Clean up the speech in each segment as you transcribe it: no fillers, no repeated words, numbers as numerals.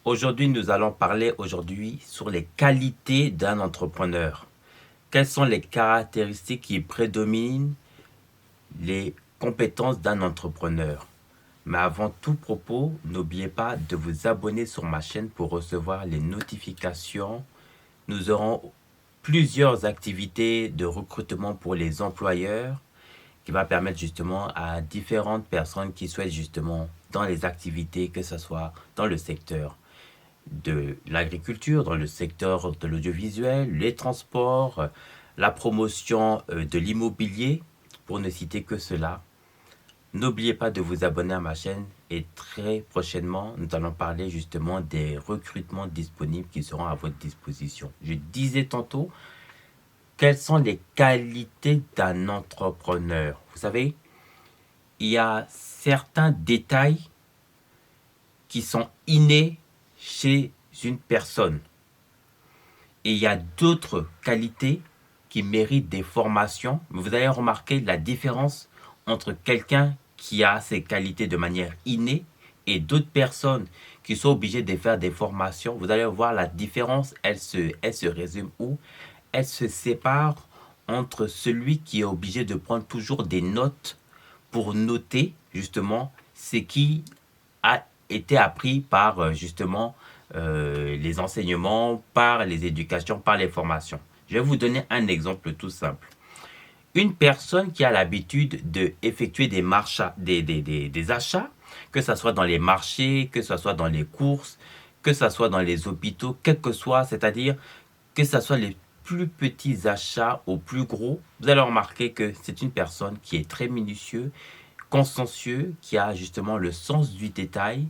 Aujourd'hui, nous allons parler sur les qualités d'un entrepreneur. Quelles sont les caractéristiques qui prédominent les compétences d'un entrepreneur? Mais avant tout propos, n'oubliez pas de vous abonner sur ma chaîne pour recevoir les notifications. Nous aurons plusieurs activités de recrutement pour les employeurs qui va permettre justement à différentes personnes qui souhaitent justement dans les activités, que ce soit dans le secteur de l'agriculture, dans le secteur de l'audiovisuel, les transports, la promotion de l'immobilier, pour ne citer que cela. N'oubliez pas de vous abonner à ma chaîne et très prochainement, nous allons parler justement des recrutements disponibles qui seront à votre disposition. Je disais tantôt, quelles sont les qualités d'un entrepreneur? Vous savez, il y a certains détails qui sont innés chez une personne. Et il y a d'autres qualités qui méritent des formations. Mais vous allez remarquer la différence entre quelqu'un qui a ces qualités de manière innée et d'autres personnes qui sont obligées de faire des formations. Vous allez voir la différence, elle se résume où? Elle se sépare entre celui qui est obligé de prendre toujours des notes pour noter justement ce qui a été appris par justement les enseignements, par les éducations, par les formations. Je vais vous donner un exemple tout simple. Une personne qui a l'habitude d'effectuer des achats, que ce soit dans les marchés, que ce soit dans les courses, que ce soit dans les hôpitaux, quel que soit, c'est-à-dire que ce soit les plus petits achats aux plus gros, vous allez remarquer que c'est une personne qui est très minutieuse, consciencieux, qui a justement le sens du détail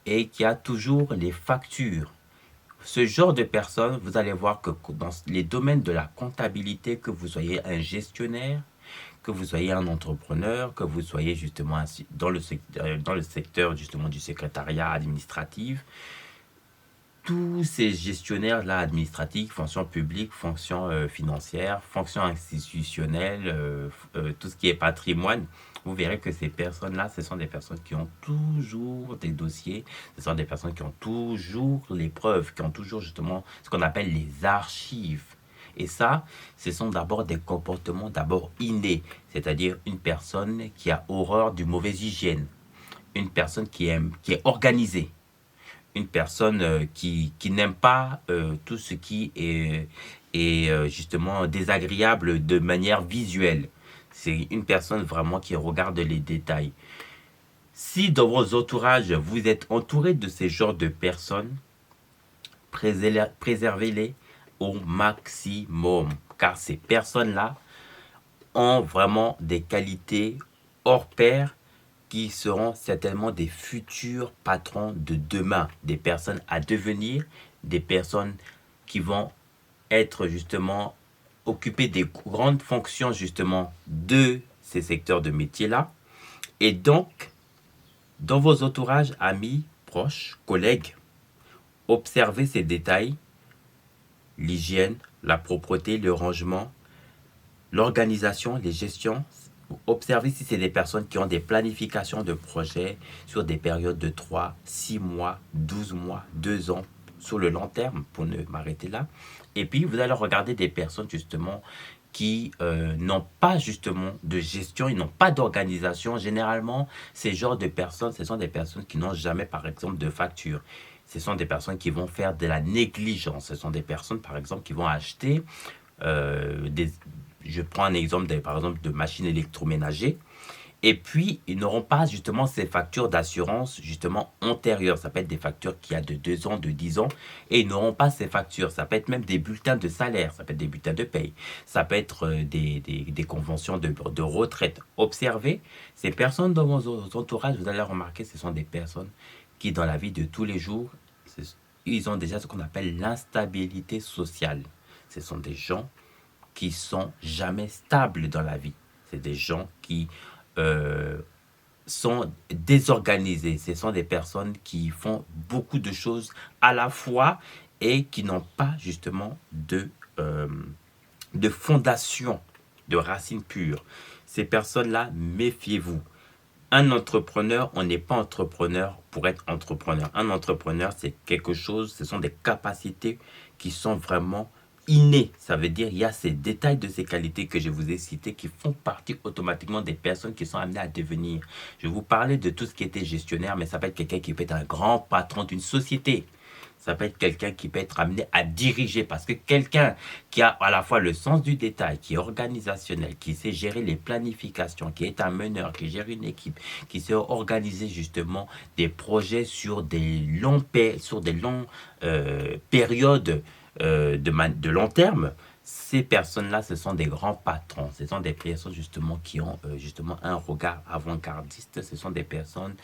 et qui a toujours les factures. Ce genre de personne, vous allez voir que dans les domaines de la comptabilité, que vous soyez un gestionnaire, que vous soyez un entrepreneur, que vous soyez justement dans le secteur justement du secrétariat administratif, tous ces gestionnaires-là administratifs, fonctions publiques, fonctions financières, fonctions institutionnelles, tout ce qui est patrimoine, vous verrez que ces personnes-là, ce sont des personnes qui ont toujours des dossiers, ce sont des personnes qui ont toujours les preuves, qui ont toujours justement ce qu'on appelle les archives. Et ça, ce sont d'abord des comportements d'abord innés, c'est-à-dire une personne qui a horreur du mauvaise hygiène, une personne qui est organisée, une personne qui n'aime pas tout ce qui est justement désagréable de manière visuelle. C'est une personne vraiment qui regarde les détails. Si dans vos entourages, vous êtes entouré de ces genres de personnes, préservez-les au maximum. Car ces personnes-là ont vraiment des qualités hors pair qui seront certainement des futurs patrons de demain, des personnes à devenir, des personnes qui vont être justement occupées des grandes fonctions justement de ces secteurs de métier-là. Et donc, dans vos entourages, amis, proches, collègues, observez ces détails, l'hygiène, la propreté, le rangement, l'organisation, les gestions. Observez si c'est des personnes qui ont des planifications de projets sur des périodes de 3, 6 mois, 12 mois, 2 ans, sur le long terme, pour ne m'arrêter là. Et puis, vous allez regarder des personnes justement qui n'ont pas justement de gestion, ils n'ont pas d'organisation. Généralement, ces genres de personnes, ce sont des personnes qui n'ont jamais, par exemple, de facture. Ce sont des personnes qui vont faire de la négligence. Ce sont des personnes, par exemple, qui vont acheter des, je prends un exemple par exemple de machines électroménagers, et puis ils n'auront pas justement ces factures d'assurance justement antérieures. Ça peut être des factures qui a de 2 ans, de 10 ans, et ils n'auront pas ces factures. Ça peut être même des bulletins de salaire, ça peut être des bulletins de paye, ça peut être des conventions de retraite. Observez ces personnes dans vos entourages, vous allez remarquer, ce sont des personnes qui dans la vie de tous les jours, ils ont déjà ce qu'on appelle l'instabilité sociale. Ce sont des gens qui sont jamais stables dans la vie. C'est des gens qui euh, sont désorganisés. Ce sont des personnes qui font beaucoup de choses à la fois et qui n'ont pas justement de fondation, de racines pures. Ces personnes-là, méfiez-vous. Un entrepreneur, on n'est pas entrepreneur pour être entrepreneur. Un entrepreneur, c'est quelque chose, ce sont des capacités qui sont vraiment innées. Ça veut dire il y a ces détails de ces qualités que je vous ai cités qui font partie automatiquement des personnes qui sont amenées à devenir. Je vous parlais de tout ce qui était gestionnaire, mais ça peut être quelqu'un qui peut être un grand patron d'une société. Ça peut être quelqu'un qui peut être amené à diriger parce que quelqu'un qui a à la fois le sens du détail, qui est organisationnel, qui sait gérer les planifications, qui est un meneur, qui gère une équipe, qui sait organiser justement des projets sur des longues périodes de long terme. Ces personnes-là, ce sont des grands patrons. Ce sont des personnes justement qui ont justement un regard avant-gardiste. Ce sont des personnes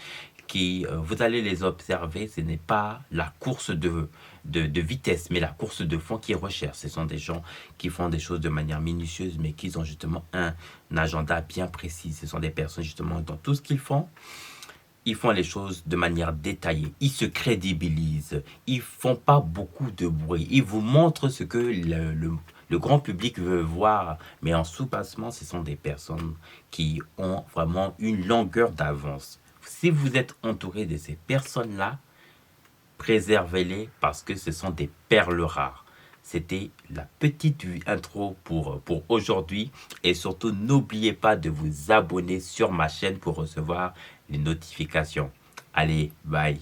qui, vous allez les observer, ce n'est pas la course de vitesse, mais la course de fond qui recherche. Ce sont des gens qui font des choses de manière minutieuse, mais qui ont justement un agenda bien précis. Ce sont des personnes justement dans tout ce qu'ils font. Ils font les choses de manière détaillée. Ils se crédibilisent. Ils font pas beaucoup de bruit. Ils vous montrent ce que le grand public veut voir. Mais en sous-bassement, ce sont des personnes qui ont vraiment une longueur d'avance. Si vous êtes entouré de ces personnes-là, préservez-les parce que ce sont des perles rares. C'était la petite intro pour aujourd'hui. Et surtout, n'oubliez pas de vous abonner sur ma chaîne pour recevoir les notifications. Allez, bye.